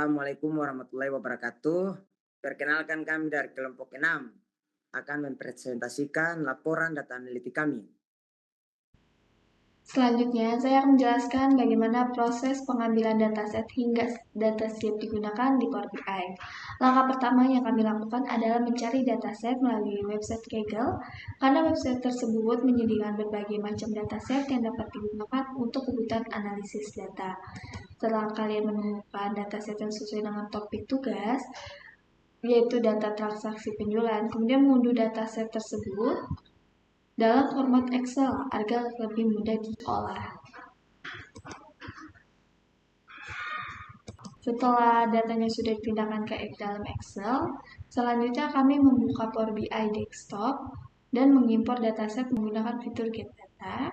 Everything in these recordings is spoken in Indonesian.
Assalamualaikum warahmatullahi wabarakatuh. Perkenalkan kami dari kelompok 6 akan mempresentasikan laporan data analiti kami. Selanjutnya, saya akan menjelaskan bagaimana proses pengambilan dataset hingga dataset digunakan di Power BI. Langkah pertama yang kami lakukan adalah mencari dataset melalui website Kaggle, karena website tersebut menyediakan berbagai macam dataset yang dapat digunakan untuk kebutuhan analisis data. Setelah kalian menemukan dataset yang sesuai dengan topik tugas, yaitu data transaksi penjualan, kemudian mengunduh dataset tersebut dalam format Excel agar lebih mudah diolah. Setelah datanya sudah dipindahkan ke dalam Excel, selanjutnya kami membuka Power BI Desktop dan mengimpor dataset menggunakan fitur Get Data.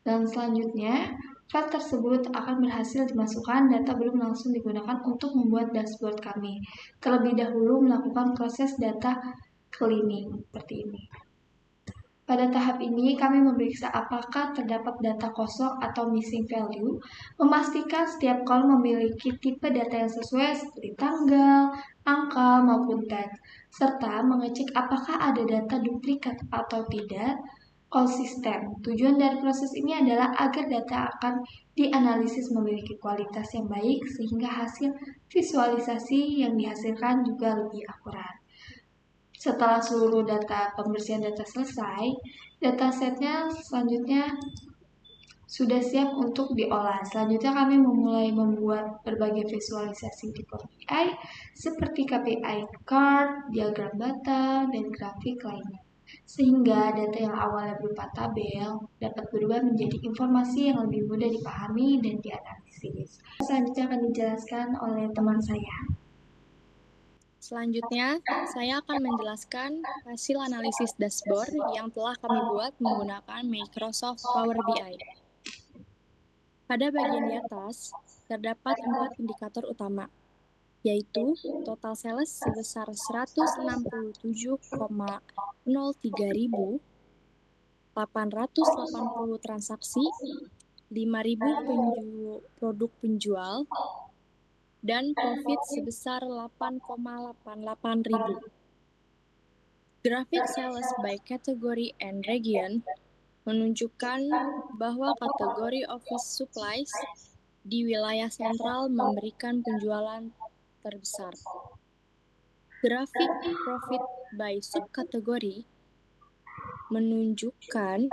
Dan selanjutnya, file tersebut akan berhasil dimasukkan, data belum langsung digunakan untuk membuat dashboard kami. Terlebih dahulu melakukan proses data cleaning seperti ini. Pada tahap ini, kami memeriksa apakah terdapat data kosong atau missing value, memastikan setiap kolom memiliki tipe data yang sesuai seperti tanggal, angka, maupun teks, serta mengecek apakah ada data duplikat atau tidak konsisten. Tujuan dari proses ini adalah agar data akan dianalisis memiliki kualitas yang baik sehingga hasil visualisasi yang dihasilkan juga lebih akurat. Setelah seluruh pembersihan data selesai, datasetnya selanjutnya sudah siap untuk diolah. Selanjutnya kami memulai membuat berbagai visualisasi di Power BI seperti KPI chart, diagram data, dan grafik lainnya. Sehingga data yang awalnya berupa tabel dapat berubah menjadi informasi yang lebih mudah dipahami dan dianalisis. Selanjutnya akan dijelaskan oleh teman saya. Selanjutnya, saya akan menjelaskan hasil analisis dashboard yang telah kami buat menggunakan Microsoft Power BI. Pada bagian di atas, terdapat 4 indikator utama, yaitu total sales sebesar 167,03 ribu, 880 transaksi, 5.000 produk penjual, dan profit sebesar 8,88 ribu. Grafik sales by category and region menunjukkan bahwa kategori office supplies di wilayah sentral memberikan penjualan terbesar. Grafik profit by subkategori menunjukkan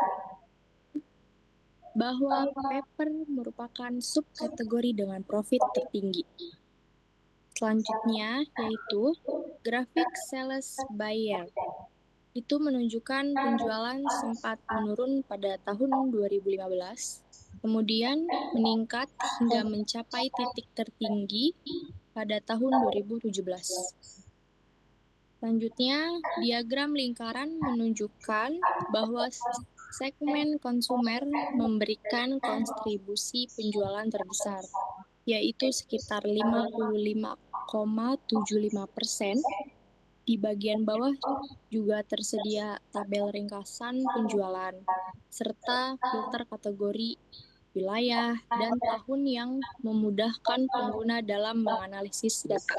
bahwa paper merupakan subkategori dengan profit tertinggi. Selanjutnya yaitu grafik sales by year. Itu menunjukkan penjualan sempat menurun pada tahun 2015, kemudian meningkat hingga mencapai titik tertinggi pada tahun 2017. Selanjutnya, diagram lingkaran menunjukkan bahwa segmen konsumer memberikan kontribusi penjualan terbesar, yaitu sekitar 55,75%. Di bagian bawah juga tersedia tabel ringkasan penjualan, serta filter kategori, wilayah, dan tahun yang memudahkan pengguna dalam menganalisis data.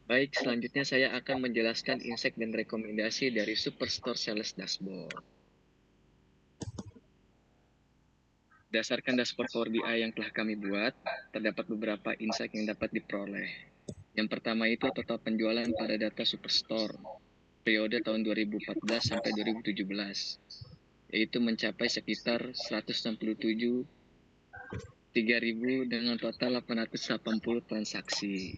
Baik, selanjutnya saya akan menjelaskan insight dan rekomendasi dari Superstore Sales Dashboard. Berdasarkan dashboard Power BI yang telah kami buat, terdapat beberapa insight yang dapat diperoleh. Yang pertama itu total penjualan pada data Superstore periode tahun 2014 sampai 2017, yaitu mencapai sekitar 167.300 dengan total 880 transaksi.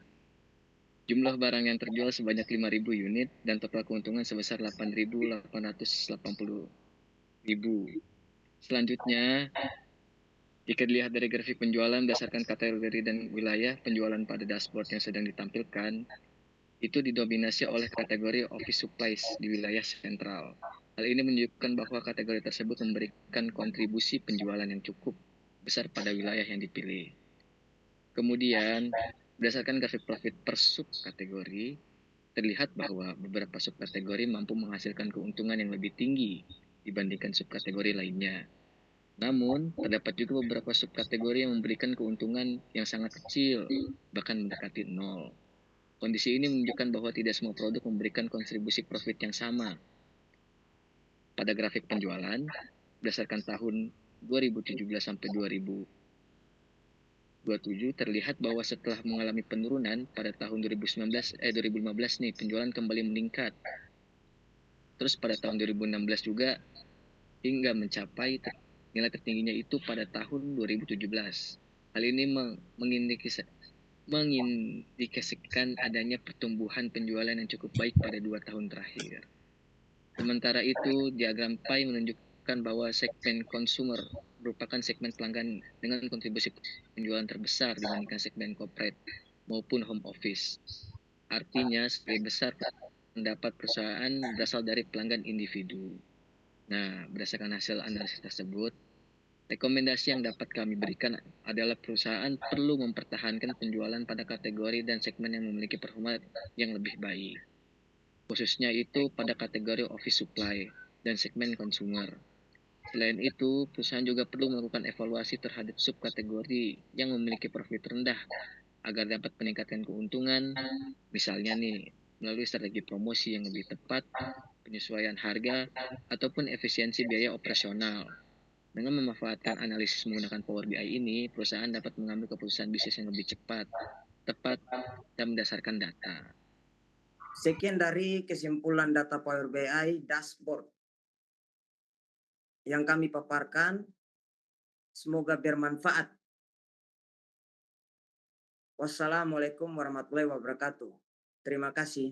Jumlah barang yang terjual sebanyak 5.000 unit dan total keuntungan sebesar 8.880.000. Selanjutnya, jika dilihat dari grafik penjualan berdasarkan kategori dan wilayah penjualan pada dashboard yang sedang ditampilkan, itu didominasi oleh kategori office supplies di wilayah sentral. Hal ini menunjukkan bahwa kategori tersebut memberikan kontribusi penjualan yang cukup besar pada wilayah yang dipilih. Kemudian, berdasarkan grafik profit per subkategori, terlihat bahwa beberapa subkategori mampu menghasilkan keuntungan yang lebih tinggi dibandingkan subkategori lainnya. Namun, terdapat juga beberapa subkategori yang memberikan keuntungan yang sangat kecil, bahkan mendekati nol. Kondisi ini menunjukkan bahwa tidak semua produk memberikan kontribusi profit yang sama. Pada grafik penjualan, berdasarkan tahun 2017 sampai 2027 terlihat bahwa setelah mengalami penurunan pada tahun 2015 nih penjualan kembali meningkat. Terus pada tahun 2016 juga hingga mencapai nilai tertingginya itu pada tahun 2017. Hal ini mengindikasikan adanya pertumbuhan penjualan yang cukup baik pada 2 tahun terakhir. Sementara itu, diagram pie menunjukkan bahwa segmen consumer merupakan segmen pelanggan dengan kontribusi penjualan terbesar dibandingkan segmen corporate maupun home office. Artinya, sebagian besar pendapat perusahaan berasal dari pelanggan individu. Nah, berdasarkan hasil analisis tersebut, rekomendasi yang dapat kami berikan adalah perusahaan perlu mempertahankan penjualan pada kategori dan segmen yang memiliki performa yang lebih baik, khususnya itu pada kategori office supply dan segmen consumer. Selain itu, perusahaan juga perlu melakukan evaluasi terhadap subkategori yang memiliki profit rendah agar dapat meningkatkan keuntungan, misalnya nih, melalui strategi promosi yang lebih tepat, penyesuaian harga, ataupun efisiensi biaya operasional. Dengan memanfaatkan analisis menggunakan Power BI ini, perusahaan dapat mengambil keputusan bisnis yang lebih cepat, tepat, dan berdasarkan data. Sekian dari kesimpulan data Power BI dashboard yang kami paparkan. Semoga bermanfaat. Wassalamualaikum warahmatullahi wabarakatuh. Terima kasih.